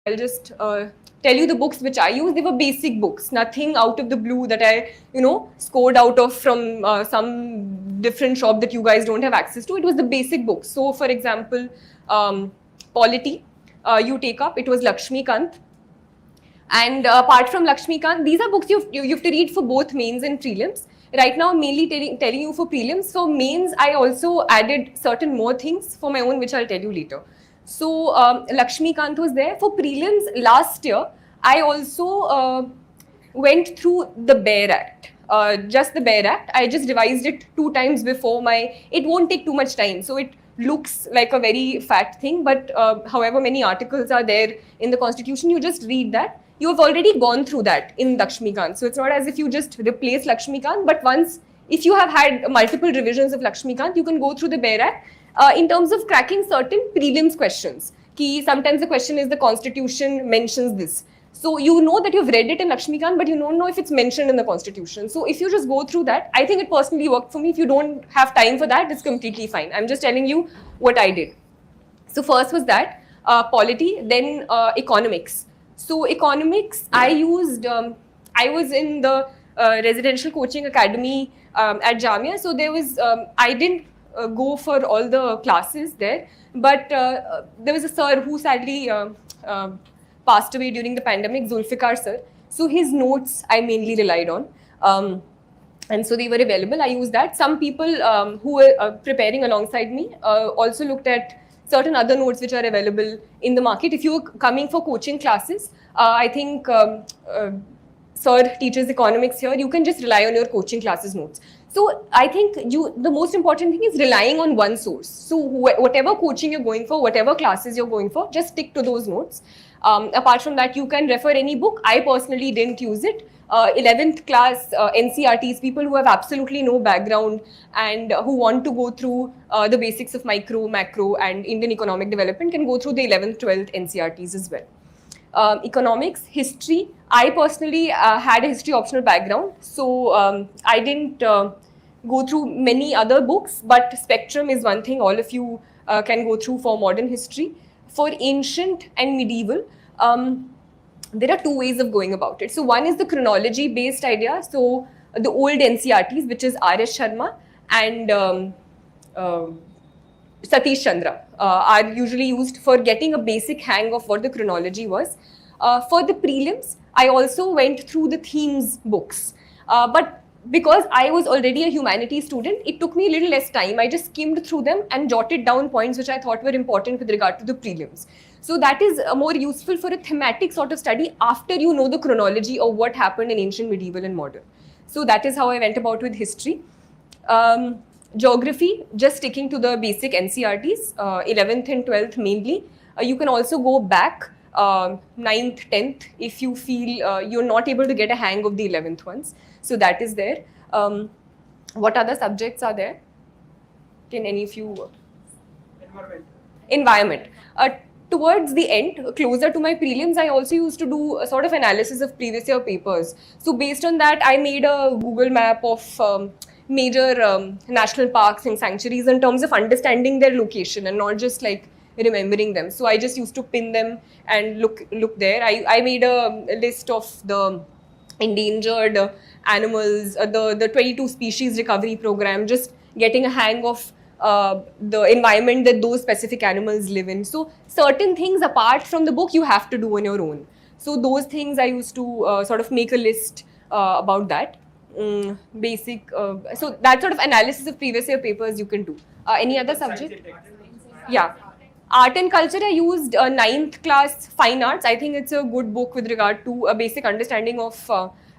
I'll just tell you the books which I use. They were basic books, nothing out of the blue that I, scored out of from some different shop that you guys don't have access to. It was the basic books. So, for example, polity, you take up. It was Lakshmikant. And apart from Lakshmikant, these are books you have to read for both mains and prelims. Right now, I'm mainly telling you for prelims. For mains, I also added certain more things for my own, which I'll tell you later. So, Lakshmikant was there. For prelims last year, I also went through the Bare Act. Just the Bare Act. I just revised it 2 times before it won't take too much time. So, it looks like a very fat thing, but however many articles are there in the Constitution, you just read that. You have already gone through that in Lakshmikant. So it's not as if you just replace Lakshmikant, but if you have had multiple revisions of Lakshmikant, you can go through the Bare Act in terms of cracking certain prelims questions. Sometimes the question is the Constitution mentions this. So you know that you've read it in Lakshmikant, but you don't know if it's mentioned in the Constitution. So if you just go through that, I think it personally worked for me. If you don't have time for that, it's completely fine. I'm just telling you what I did. So first was that, polity, then economics. So economics, I was in the residential coaching academy at Jamia. So there was, I didn't go for all the classes there, but there was a sir who sadly passed away during the pandemic, Zulfikar sir. So his notes I mainly relied on. And so they were available. I used that. Some people who were preparing alongside me also looked at certain other notes which are available in the market. If you're coming for coaching classes, I think sir teaches economics here. You can just rely on your coaching classes notes. So I think the most important thing is relying on one source. So whatever coaching you're going for, whatever classes you're going for, just stick to those notes. Apart from that, you can refer any book. I personally didn't use it. 11th class NCRTs, people who have absolutely no background and who want to go through the basics of micro, macro and Indian economic development can go through the 11th, 12th NCRTs as well. Economics, history. I personally had a history optional background, so I didn't go through many other books, but Spectrum is one thing all of you can go through for modern history. For ancient and medieval, there are 2 ways of going about it. So one is the chronology based idea. So the old NCRTs, which is R.S. Sharma and Satish Chandra, are usually used for getting a basic hang of what the chronology was. For the prelims, I also went through the themes books. But because I was already a humanities student, it took me a little less time. I just skimmed through them and jotted down points which I thought were important with regard to the prelims. So that is more useful for a thematic sort of study after you know the chronology of what happened in ancient, medieval and modern. So that is how I went about with history. Geography, just sticking to the basic NCRTs, 11th and 12th mainly. You can also go back 9th, 10th if you feel you're not able to get a hang of the 11th ones. So that is there. What other subjects are there? Can any of you? Environment. Towards the end, closer to my prelims, I also used to do a sort of analysis of previous year papers. So based on that, I made a Google map of major national parks and sanctuaries in terms of understanding their location and not just like remembering them. So I just used to pin them and look there. I made a list of the endangered animals, the 22 species recovery program, just getting a hang of the environment that those specific animals live in. So certain things apart from the book you have to do on your own. So those things I used to sort of make a list about that. Basic, so that sort of analysis of previous year papers you can do. Any other subject? Yeah. Art and culture, I used 9th class fine arts. I think it's a good book with regard to a basic understanding of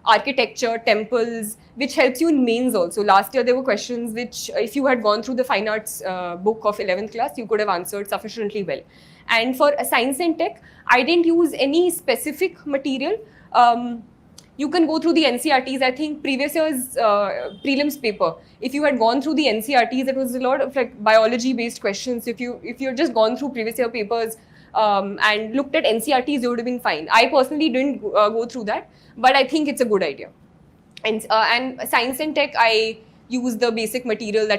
architecture, temples, which helps you in mains also. Last year there were questions which if you had gone through the fine arts book of 11th class, you could have answered sufficiently well. And for science and tech, I didn't use any specific material. You can go through the NCRTs. I think previous year's prelims paper, if you had gone through the NCRTs, it was a lot of like biology based questions. If you had just gone through previous year papers and looked at NCRTs, you would have been fine. I personally didn't go through that, but I think it's a good idea. And science and tech, I use the basic material that